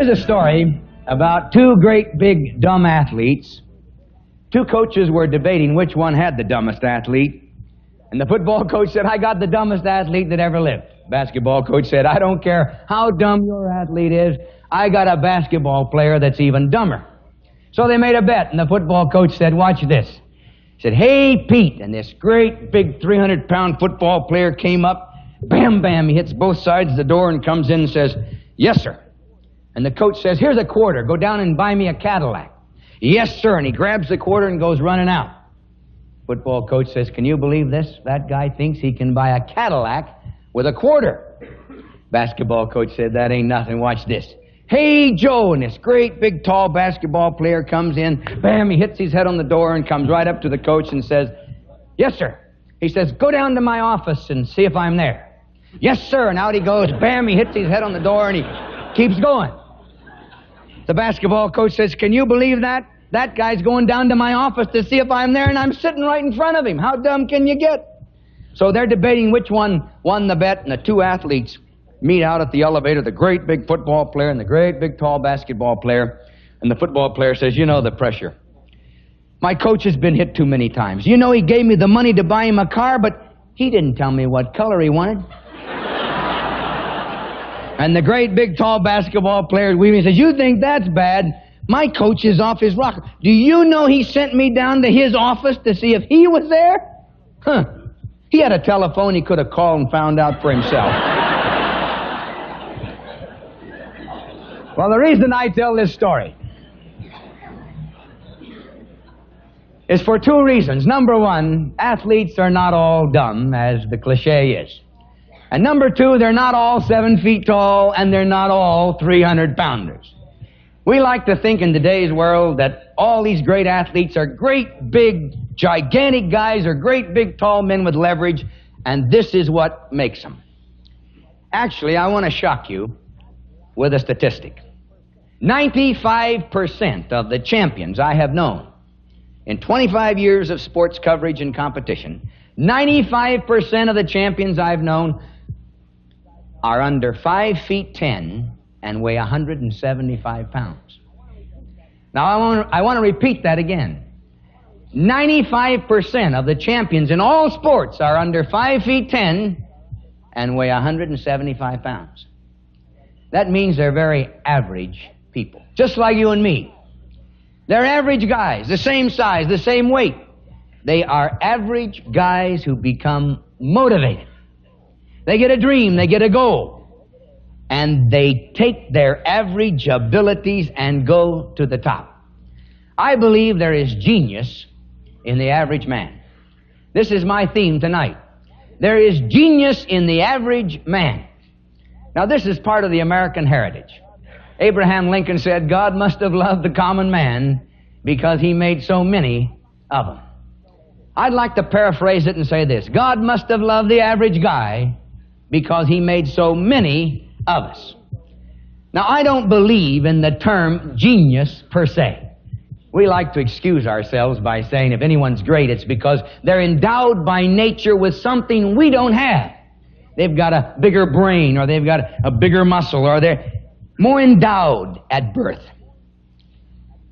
Here's a story about two great big dumb athletes. Two coaches were debating which one had the dumbest athlete. And the football coach said, I got the dumbest athlete that ever lived. Basketball coach said, I don't care how dumb your athlete is, I got a basketball player that's even dumber. So they made a bet, and the football coach said, watch this. He said, hey, Pete. And this great big 300-pound football player came up. Bam, bam, he hits both sides of the door and comes in and says, yes, sir. And the coach says, here's a quarter. Go down and buy me a Cadillac. Yes, sir. And he grabs the quarter and goes running out. Football coach says, can you believe this? That guy thinks he can buy a Cadillac with a quarter. Basketball coach said, that ain't nothing. Watch this. Hey, Joe. And this great big tall basketball player comes in. Bam, he hits his head on the door and comes right up to the coach and says, yes, sir. He says, go down to my office and see if I'm there. Yes, sir. And out he goes. Bam, he hits his head on the door and he keeps going. The basketball coach says, can you believe that? That guy's going down to my office to see if I'm there, and I'm sitting right in front of him. How dumb can you get? So they're debating which one won the bet, and the two athletes meet out at the elevator, the great big football player and the great big tall basketball player. And the football player says, you know the pressure. My coach has been hit too many times. You know, he gave me the money to buy him a car, but he didn't tell me what color he wanted. And the great big tall basketball player weaving says, you think that's bad? My coach is off his rocker. Do you know he sent me down to his office to see if he was there? Huh. He had a telephone he could have called and found out for himself. Well, the reason I tell this story is for two reasons. Number one, athletes are not all dumb, as the cliche is. And number two, they're not all 7 feet tall, and they're not all 300-pounders. We like to think in today's world that all these great athletes are great, big, gigantic guys or great, big, tall men with leverage, and this is what makes them. Actually, I want to shock you with a statistic. 95% of the champions I have known in 25 years of sports coverage and competition, 95% of the champions I've known are under 5 feet 10 and weigh 175 pounds. Now, I want to repeat that again. 95% of the champions in all sports are under 5 feet 10 and weigh 175 pounds. That means they're very average people, just like you and me. They're average guys, the same size, the same weight. They are average guys who become motivated. They get a dream, they get a goal. And they take their average abilities and go to the top. I believe there is genius in the average man. This is my theme tonight. There is genius in the average man. Now, this is part of the American heritage. Abraham Lincoln said, God must have loved the common man because he made so many of them. I'd like to paraphrase it and say this. God must have loved the average guy because he made so many of us. Now, I don't believe in the term genius per se. We like to excuse ourselves by saying if anyone's great, it's because they're endowed by nature with something we don't have. They've got a bigger brain, or they've got a bigger muscle, or they're more endowed at birth.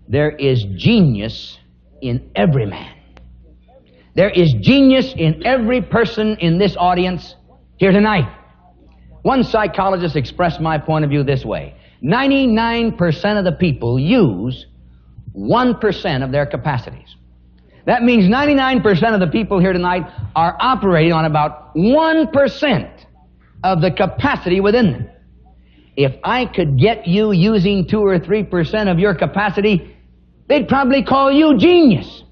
There is genius in every man. There is genius in every person in this audience here tonight. One psychologist expressed my point of view this way. 99% of the people use 1% of their capacities. That means 99% of the people here tonight are operating on about 1% of the capacity within them. If I could get you using 2 or 3% of your capacity, they'd probably call you genius.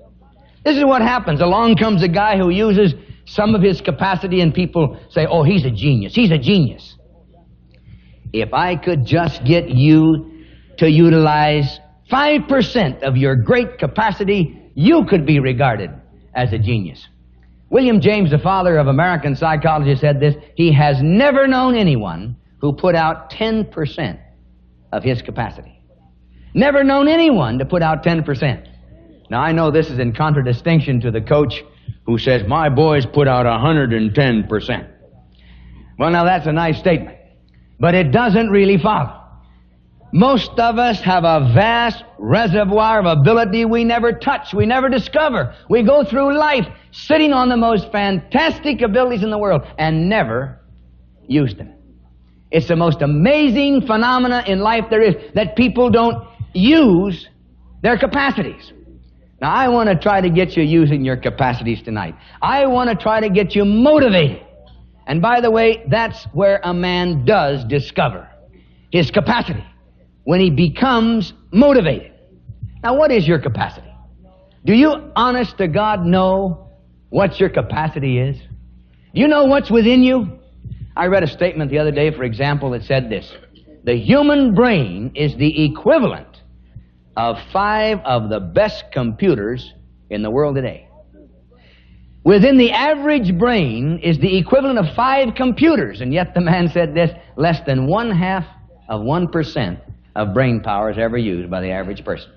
This is what happens. Along comes a guy who uses some of his capacity, and people say, oh, he's a genius. He's a genius. If I could just get you to utilize 5% of your great capacity, you could be regarded as a genius. William James, the father of American psychology, said this: he has never known anyone who put out 10% of his capacity. Never known anyone to put out 10%. Now, I know this is in contradistinction to the coach who says, my boys put out 110%. Well, now, that's a nice statement, but it doesn't really follow. Most of us have a vast reservoir of ability we never touch, we never discover. We go through life sitting on the most fantastic abilities in the world and never use them. It's the most amazing phenomena in life there is, that people don't use their capacities. Now, I want to try to get you using your capacities tonight. I want to try to get you motivated. And by the way, that's where a man does discover his capacity, when he becomes motivated. Now, what is your capacity? Do you, honest to God, know what your capacity is? Do you know what's within you? I read a statement the other day, for example, that said this: the human brain is the equivalent of 5 of the best computers in the world today. Within the average brain is the equivalent of 5 computers, and yet the man said this: less than 0.5% of brain power is ever used by the average person.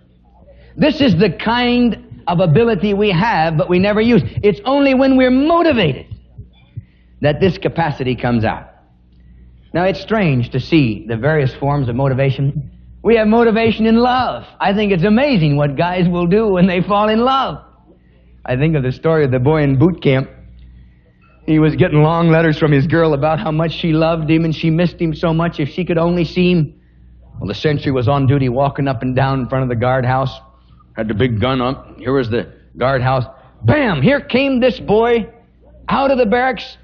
This is the kind of ability we have, but we never use. It's only when we're motivated that this capacity comes out. Now, it's strange to see the various forms of motivation. We have motivation in love. I think it's amazing what guys will do when they fall in love. I think of the story of the boy in boot camp. He was getting long letters from his girl about how much she loved him and she missed him so much if she could only see him. Well, the sentry was on duty walking up and down in front of the guardhouse, had the big gun up. Here was the guardhouse. Bam! Here came this boy out of the barracks,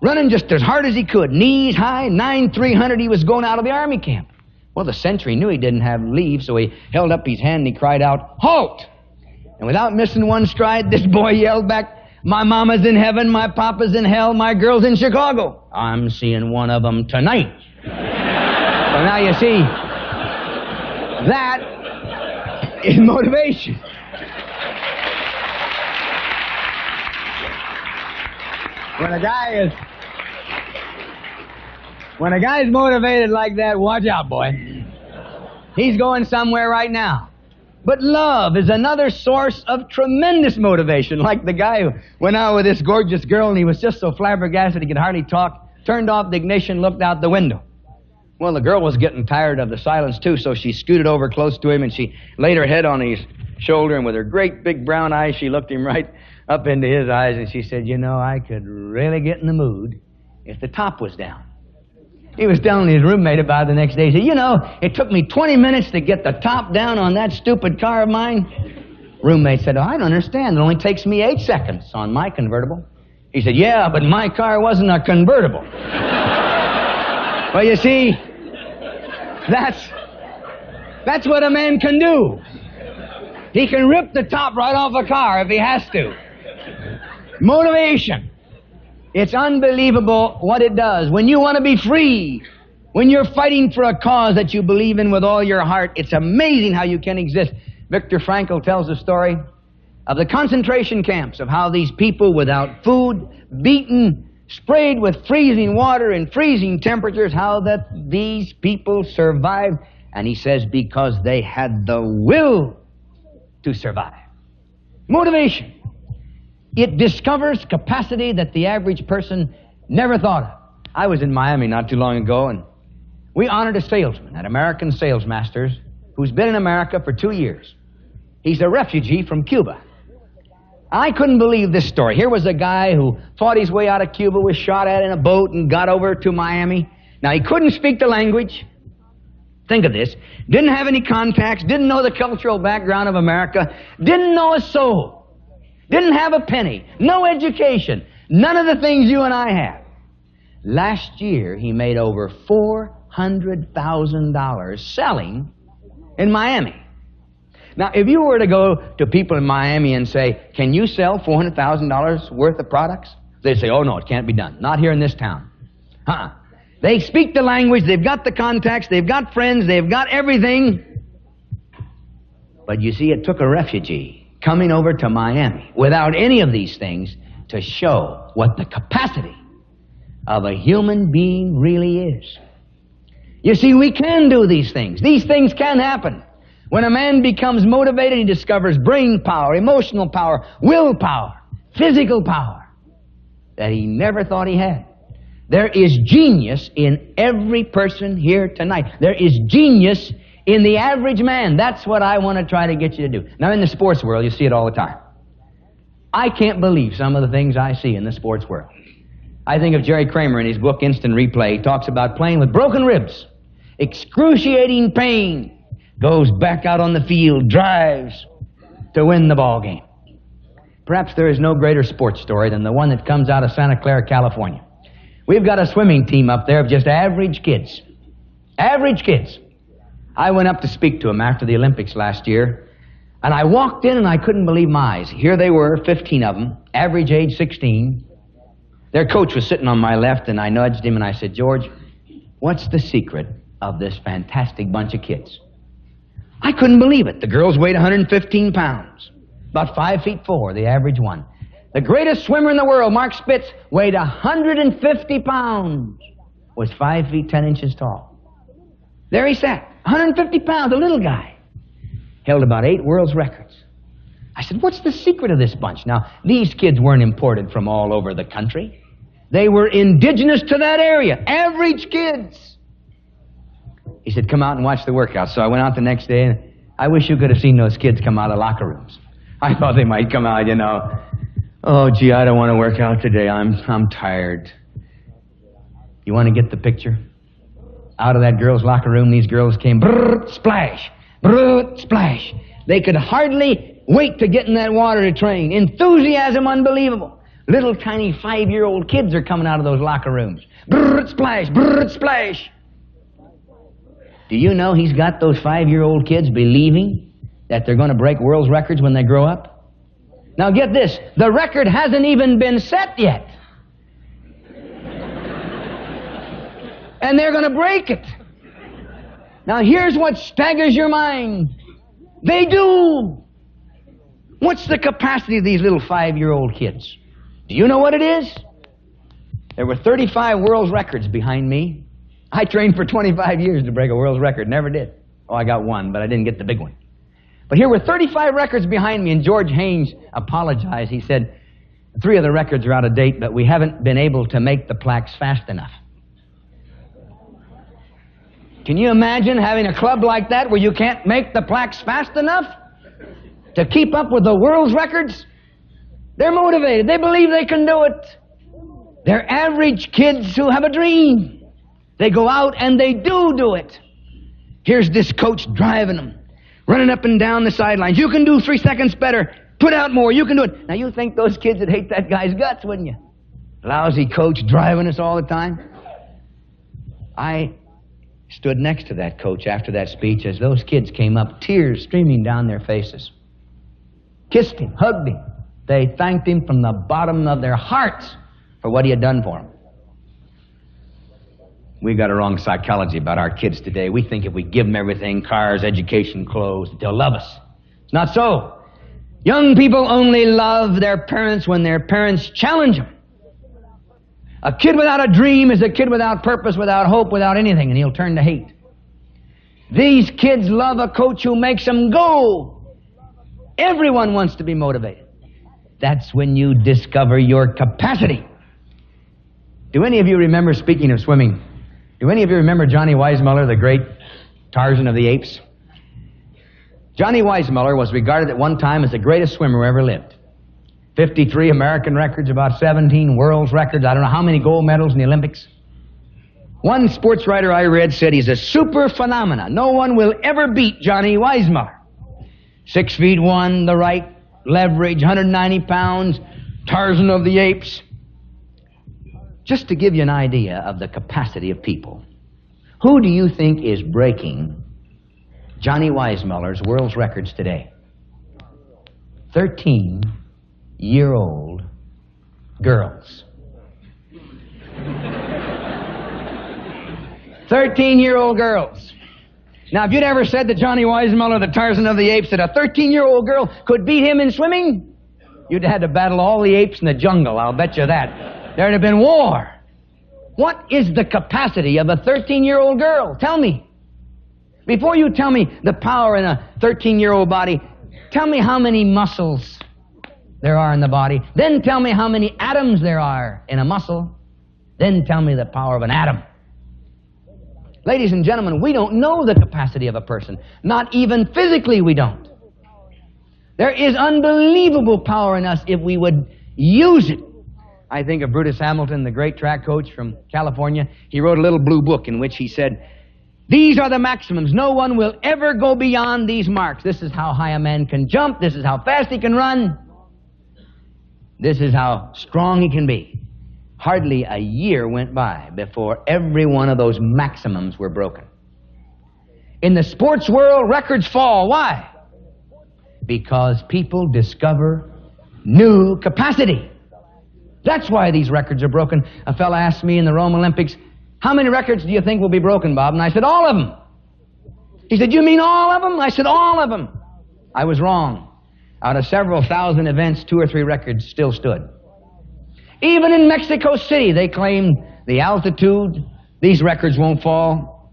running just as hard as he could, knees high, 9/300. He was going out of the army camp. Well, the sentry knew he didn't have leave, so he held up his hand and he cried out, "Halt!" And without missing one stride, this boy yelled back, "My mama's in heaven, my papa's in hell, my girl's in Chicago. I'm seeing one of them tonight." So now you see, that is motivation. When a guy's motivated like that, watch out, boy. He's going somewhere right now. But love is another source of tremendous motivation. Like the guy who went out with this gorgeous girl and he was just so flabbergasted he could hardly talk, turned off the ignition, looked out the window. Well, the girl was getting tired of the silence too, so she scooted over close to him and she laid her head on his shoulder, and with her great big brown eyes, she looked him right up into his eyes and she said, "You know, I could really get in the mood if the top was down." He was telling his roommate about it the next day. He said, "You know, it took me 20 minutes to get the top down on that stupid car of mine." Roommate said, "Oh, I don't understand. It only takes me 8 seconds on my convertible." He said, "Yeah, but my car wasn't a convertible." Well, you see, that's what a man can do. He can rip the top right off a car if he has to. Motivation. It's unbelievable what it does. When you want to be free, when you're fighting for a cause that you believe in with all your heart, it's amazing how you can exist. Viktor Frankl tells the story of the concentration camps, of how these people without food, beaten, sprayed with freezing water and freezing temperatures, how that these people survived. And he says, because they had the will to survive. Motivation. It discovers capacity that the average person never thought of. I was in Miami not too long ago, and we honored a salesman at American Sales Masters who's been in America for 2 years. He's a refugee from Cuba. I couldn't believe this story. Here was a guy who fought his way out of Cuba, was shot at in a boat, and got over to Miami. Now, he couldn't speak the language. Think of this. Didn't have any contacts, didn't know the cultural background of America, didn't know a soul. Didn't have a penny, no education, none of the things you and I have. Last year, he made over $400,000 selling in Miami. Now, if you were to go to people in Miami and say, "Can you sell $400,000 worth of products?" They'd say, "Oh, no, it can't be done. Not here in this town." They speak the language, they've got the contacts, they've got friends, they've got everything. But you see, it took a refugee coming over to Miami without any of these things to show what the capacity of a human being really is. You see, we can do these things. These things can happen. When a man becomes motivated, he discovers brain power, emotional power, willpower, physical power that he never thought he had. There is genius in every person here tonight. There is genius in the average man. That's what I want to try to get you to do. Now, in the sports world, you see it all the time. I can't believe some of the things I see in the sports world. I think of Jerry Kramer in his book, Instant Replay. He talks about playing with broken ribs, excruciating pain, goes back out on the field, drives to win the ball game. Perhaps there is no greater sports story than the one that comes out of Santa Clara, California. We've got a swimming team up there of just average kids. Average kids. I went up to speak to them after the Olympics last year, and I walked in and I couldn't believe my eyes. Here they were, 15 of them, average age 16. Their coach was sitting on my left, and I nudged him and I said, George, what's the secret of this fantastic bunch of kids? I couldn't believe it. The girls weighed 115 pounds, about 5'4", the average one. The greatest swimmer in the world, Mark Spitz, weighed 150 pounds, was 5 feet 10 inches tall. There he sat, 150 pounds, a little guy. Held about 8 world's records. I said, what's the secret of this bunch? Now, these kids weren't imported from all over the country. They were indigenous to that area, average kids. He said, come out and watch the workout. So I went out the next day, and I wish you could have seen those kids come out of locker rooms. I thought they might come out, oh, gee, I don't want to work out today. I'm tired. You want to get the picture? Out of that girls' locker room, these girls came, brrr, splash, brrr, splash. They could hardly wait to get in that water to train. Enthusiasm unbelievable. Little tiny 5-year-old kids are coming out of those locker rooms. Brrr, splash, brrr, splash. Do you know he's got those 5-year-old kids believing that they're going to break world's records when they grow up? Now get this, the record hasn't even been set yet. And they're going to break it. Now here's what staggers your mind. They do. What's the capacity of these little 5-year-old kids? Do you know what it is? There were 35 world's records behind me. I trained for 25 years to break a world's record. Never did. Oh, I got one, but I didn't get the big one. But here were 35 records behind me, and George Haynes apologized. He said, 3 of the records are out of date, but we haven't been able to make the plaques fast enough. Can you imagine having a club like that where you can't make the plaques fast enough to keep up with the world's records? They're motivated. They believe they can do it. They're average kids who have a dream. They go out and they do it. Here's this coach driving them, running up and down the sidelines. You can do 3 seconds better. Put out more. You can do it. Now, you think those kids would hate that guy's guts, wouldn't you? Lousy coach driving us all the time. I stood next to that coach after that speech as those kids came up, tears streaming down their faces. Kissed him, hugged him. They thanked him from the bottom of their hearts for what he had done for them. We got a wrong psychology about our kids today. We think if we give them everything, cars, education, clothes, they'll love us. It's not so. Young people only love their parents when their parents challenge them. A kid without a dream is a kid without purpose, without hope, without anything, and he'll turn to hate. These kids love a coach who makes them go. Everyone wants to be motivated. That's when you discover your capacity. Do any of you remember, speaking of swimming, do any of you remember Johnny Weissmuller, the great Tarzan of the Apes? Johnny Weissmuller was regarded at one time as the greatest swimmer who ever lived. 53 American records, about 17 world's records. I don't know how many gold medals in the Olympics. One sports writer I read said he's a super phenomenon. No one will ever beat Johnny Weissmuller. 6'1", the right leverage, 190 pounds, Tarzan of the Apes. Just to give you an idea of the capacity of people, who do you think is breaking Johnny Weissmuller's world's records today? 13-year-old girls. 13-year-old girls. Now, if you'd ever said to Johnny Weissmuller, the Tarzan of the Apes, that a 13-year-old girl could beat him in swimming, you'd have had to battle all the apes in the jungle, I'll bet you that. There'd have been war. What is the capacity of a 13-year-old girl? Tell me. Before you tell me the power in a 13-year-old body, tell me how many muscles there are in the body. Then tell me how many atoms there are in a muscle. Then tell me the power of an atom. Ladies and gentlemen, we don't know the capacity of a person. Not even physically we don't. There is unbelievable power in us if we would use it. I think of Brutus Hamilton, the great track coach from California. He wrote a little blue book in which he said, these are the maximums. No one will ever go beyond these marks. This is how high a man can jump. This is how fast he can run. This is how strong he can be. Hardly a year went by before every one of those maximums were broken. In the sports world, records fall. Why? Because people discover new capacity. That's why these records are broken. A fellow asked me in the Rome Olympics, how many records do you think will be broken, Bob? And I said, all of them. He said, you mean all of them? I said, all of them. I was wrong. Out of several thousand events, 2 or 3 records still stood. Even in Mexico City, they claim the altitude, these records won't fall.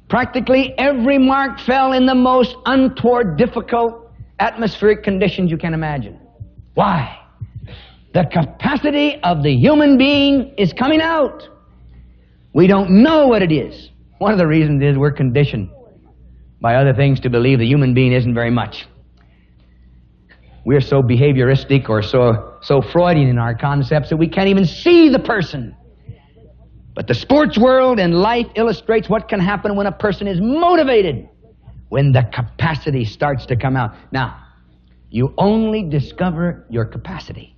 Practically every mark fell in the most untoward, difficult atmospheric conditions you can imagine. Why? The capacity of the human being is coming out. We don't know what it is. One of the reasons is we're conditioned by other things to believe the human being isn't very much. We're so behavioristic or so Freudian in our concepts that we can't even see the person. But the sports world and life illustrates what can happen when a person is motivated, when the capacity starts to come out. Now, you only discover your capacity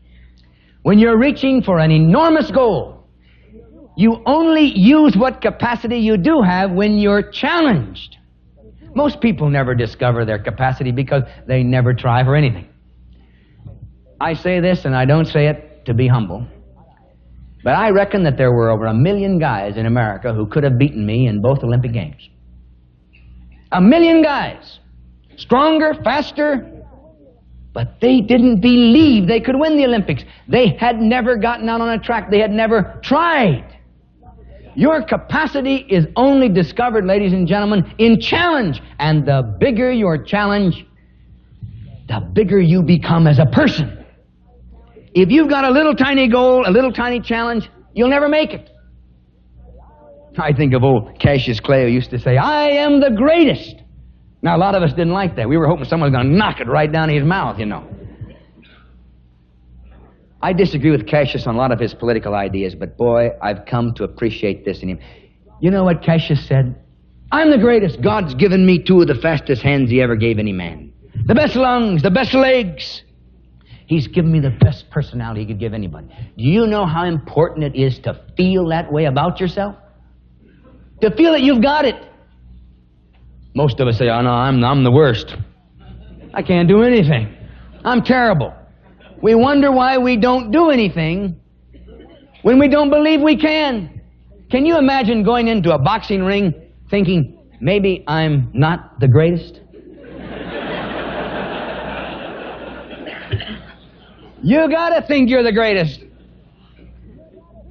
when you're reaching for an enormous goal. You only use what capacity you do have when you're challenged. Most people never discover their capacity because they never try for anything. I say this, and I don't say it to be humble, but I reckon that there were over 1 million guys in America who could have beaten me in both Olympic Games. 1 million guys. Stronger, faster, but they didn't believe they could win the Olympics. They had never gotten out on a track. They had never tried. Your capacity is only discovered, ladies and gentlemen, in challenge. And the bigger your challenge, the bigger you become as a person. If you've got a little tiny goal, a little tiny challenge, you'll never make it. I think of old Cassius Clay, who used to say, I am the greatest. Now, a lot of us didn't like that. We were hoping someone was going to knock it right down his mouth, you know. I disagree with Cassius on a lot of his political ideas, but boy, I've come to appreciate this in him. You know what Cassius said? I'm the greatest. God's given me 2 of the fastest hands he ever gave any man. The best lungs, the best legs. He's given me the best personality he could give anybody. Do you know how important it is to feel that way about yourself? To feel that you've got it. Most of us say, oh no, I'm the worst. I can't do anything. I'm terrible. We wonder why we don't do anything when we don't believe we can. Can you imagine going into a boxing ring thinking, maybe I'm not the greatest? You gotta think you're the greatest.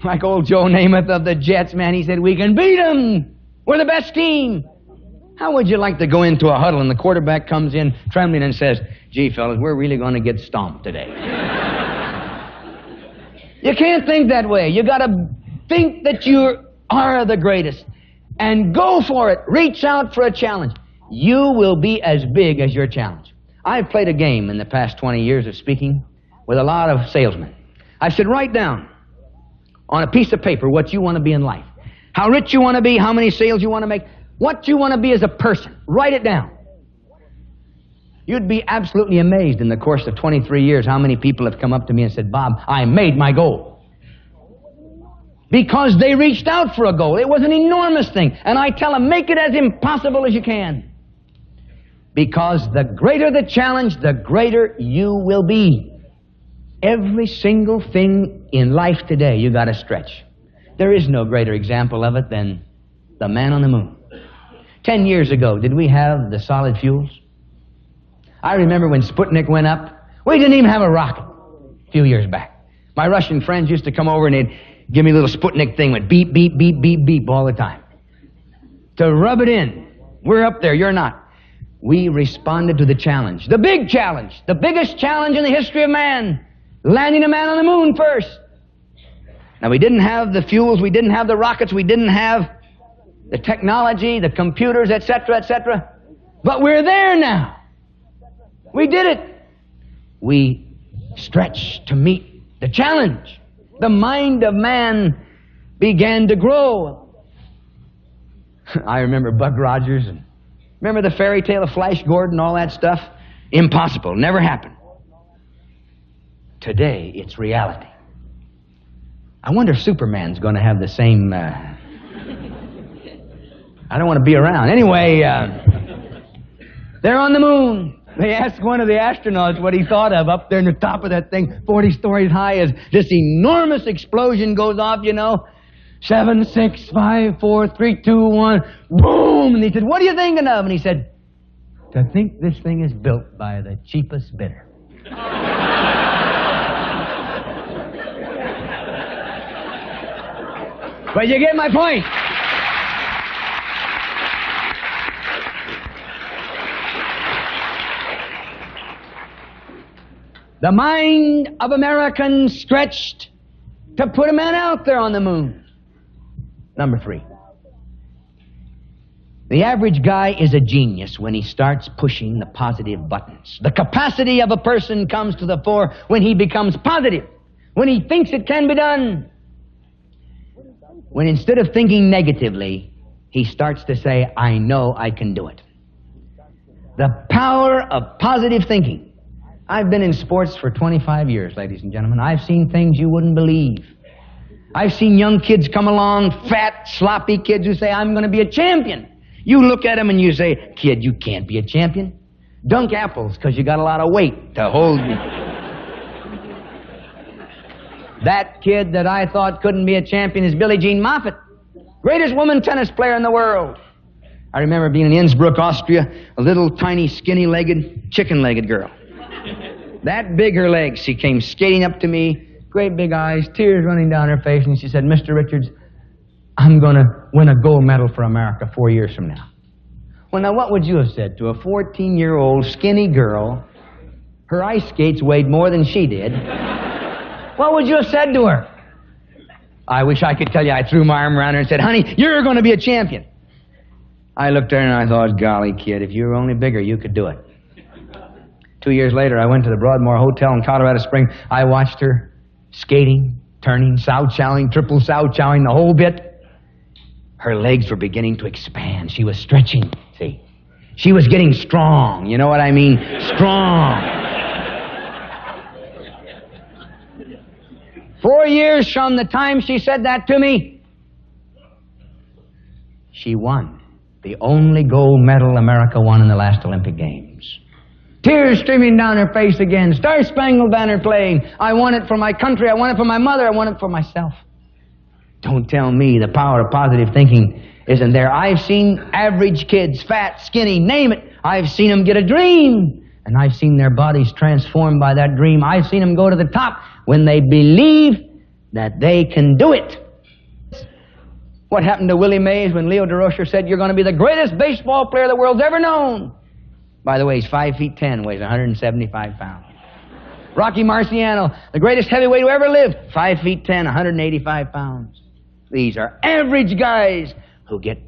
Like old Joe Namath of the Jets, man, he said, we can beat them. We're the best team. How would you like to go into a huddle and the quarterback comes in trembling and says, gee, fellas, we're really going to get stomped today. You can't think that way. You got to think that you are the greatest and go for it. Reach out for a challenge. You will be as big as your challenge. I've played a game in the past 20 years of speaking with a lot of salesmen. I said, write down on a piece of paper what you want to be in life. How rich you want to be, how many sales you want to make, what you want to be as a person. Write it down. You'd be absolutely amazed in the course of 23 years how many people have come up to me and said, Bob, I made my goal. Because they reached out for a goal. It was an enormous thing. And I tell them, make it as impossible as you can. Because the greater the challenge, the greater you will be. Every single thing in life today, you got to stretch. There is no greater example of it than the man on the moon. 10 years ago, did we have the solid fuels? I remember when Sputnik went up, we didn't even have a rocket a few years back. My Russian friends used to come over and they'd give me a little Sputnik thing with beep, beep, beep, beep, beep all the time. To rub it in. We're up there, you're not. We responded to the challenge, the big challenge, the biggest challenge in the history of man, landing a man on the moon first. Now, we didn't have the fuels, we didn't have the rockets, we didn't have the technology, the computers, etc., etc. But we're there now. We did it. We stretched to meet the challenge. The mind of man began to grow. I remember Buck Rogers, and remember the fairy tale of Flash Gordon, all that stuff? Impossible, never happened. Today, it's reality. I wonder if Superman's going to have the same... I don't want to be around. Anyway, they're on the moon. They asked one of the astronauts what he thought of up there in the top of that thing, 40 stories high, as this enormous explosion goes off, you know. 7, 6, 5, 4, 3, 2, 1, boom! And he said, what are you thinking of? And he said, to think this thing is built by the cheapest bidder. But you get my point. The mind of Americans stretched to put a man out there on the moon. Number 3. The average guy is a genius when he starts pushing the positive buttons. The capacity of a person comes to the fore when he becomes positive, when he thinks it can be done. When instead of thinking negatively, he starts to say, I know I can do it. The power of positive thinking. I've been in sports for 25 years, ladies and gentlemen. I've seen things you wouldn't believe. I've seen young kids come along, fat, sloppy kids who say, I'm going to be a champion. You look at them and you say, kid, you can't be a champion. Dunk apples because you got a lot of weight to hold you. That kid that I thought couldn't be a champion is Billie Jean Moffitt, greatest woman tennis player in the world. I remember being in Innsbruck, Austria, a little tiny, skinny-legged, chicken-legged girl. That big her legs. She came skating up to me, great big eyes, tears running down her face, and she said, Mr. Richards, I'm going to win a gold medal for America 4 years from now. Well, now, what would you have said to a 14-year-old skinny girl? Her ice skates weighed more than she did. What would you have said to her? I wish I could tell you I threw my arm around her and said, honey, you're going to be a champion. I looked at her and I thought, golly, kid, if you were only bigger, you could do it. 2 years later, I went to the Broadmoor Hotel in Colorado Springs. I watched her skating, turning, sow-chowing, triple sow-chowing, the whole bit. Her legs were beginning to expand. She was stretching, see. She was getting strong. You know what I mean? Strong. 4 years from the time she said that to me, she won the only gold medal America won in the last Olympic Games. Tears streaming down her face again, Star-Spangled Banner playing. I won it for my country, I won it for my mother, I won it for myself. Don't tell me the power of positive thinking isn't there. I've seen average kids, fat, skinny, name it. I've seen them get a dream, and I've seen their bodies transformed by that dream. I've seen them go to the top when they believe that they can do it. What happened to Willie Mays when Leo DeRocher said, you're going to be the greatest baseball player the world's ever known? By the way, he's 5 feet 10, weighs 175 pounds. Rocky Marciano, the greatest heavyweight who ever lived, 5 feet 10, 185 pounds. These are average guys who get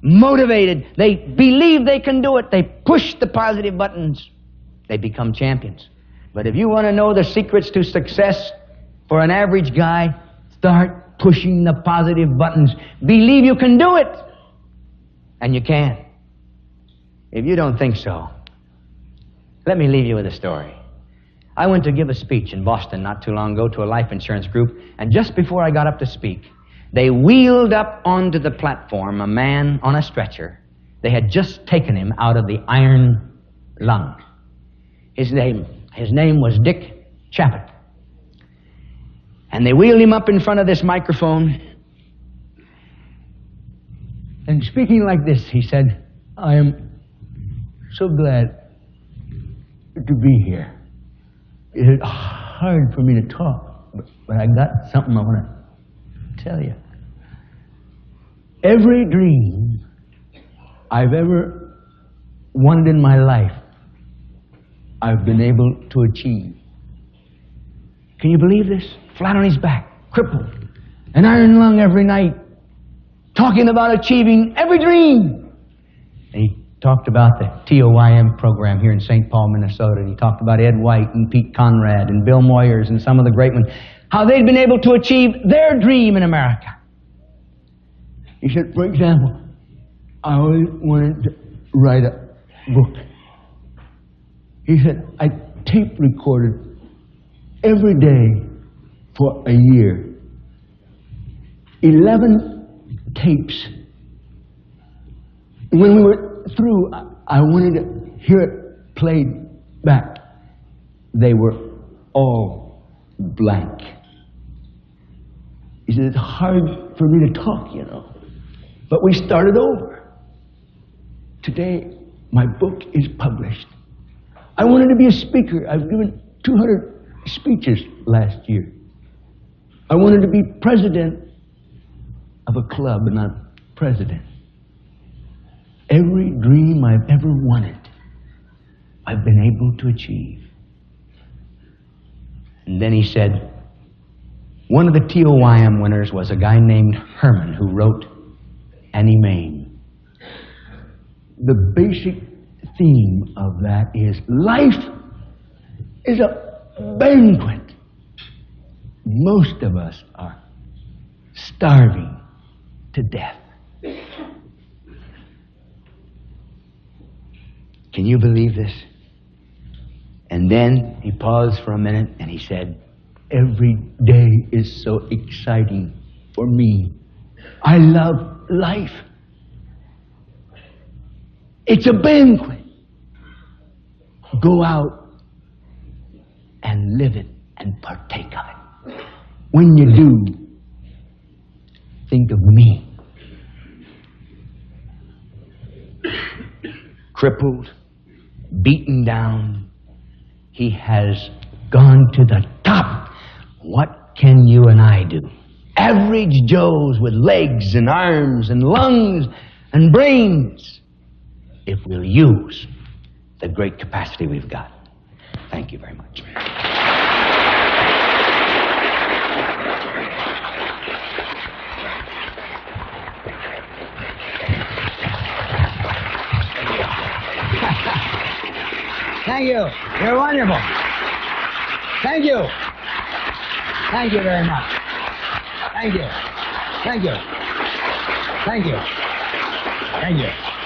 motivated. They believe they can do it. They push the positive buttons. They become champions. But if you want to know the secrets to success for an average guy, start pushing the positive buttons. Believe you can do it. And you can. If you don't think so, let me leave you with a story. I went to give a speech in Boston not too long ago to a life insurance group, and just before I got up to speak, they wheeled up onto the platform a man on a stretcher. They had just taken him out of the iron lung. His name was Dick Chaput. And they wheeled him up in front of this microphone. And speaking like this, he said, I am so glad to be here. It is hard for me to talk, but I got something I want to tell you. Every dream I've ever wanted in my life, I've been able to achieve. Can you believe this? Flat on his back, crippled, an iron lung every night, talking about achieving every dream. And he talked about the TOYM program here in St. Paul, Minnesota. And he talked about Ed White and Pete Conrad and Bill Moyers and some of the great ones, how they'd been able to achieve their dream in America. He said, for example, I always wanted to write a book. He said, I tape recorded every day for a year. 11 tapes. When we were through, I wanted to hear it played back. They were all blank. He said, it's hard for me to talk, you know. But we started over. Today, my book is published. I wanted to be a speaker. I've given 200 speeches last year. I wanted to be president of a club, and not president. Every dream I've ever wanted, I've been able to achieve. And then he said, one of the TOYM winners was a guy named Herman who wrote Annie Main. The basic theme of that is life is a banquet. Most of us are starving to death. Can you believe this? And then he paused for a minute and he said, every day is so exciting for me. I love life. It's a banquet. Go out and live it and partake of it. When you do, think of me. Crippled, beaten down, he has gone to the top. What can you and I do? Average Joes with legs and arms and lungs and brains, if we'll use the great capacity we've got. Thank you very much. Thank you. You're wonderful. Thank you. Thank you very much. Thank you. Thank you. Thank you. Thank you.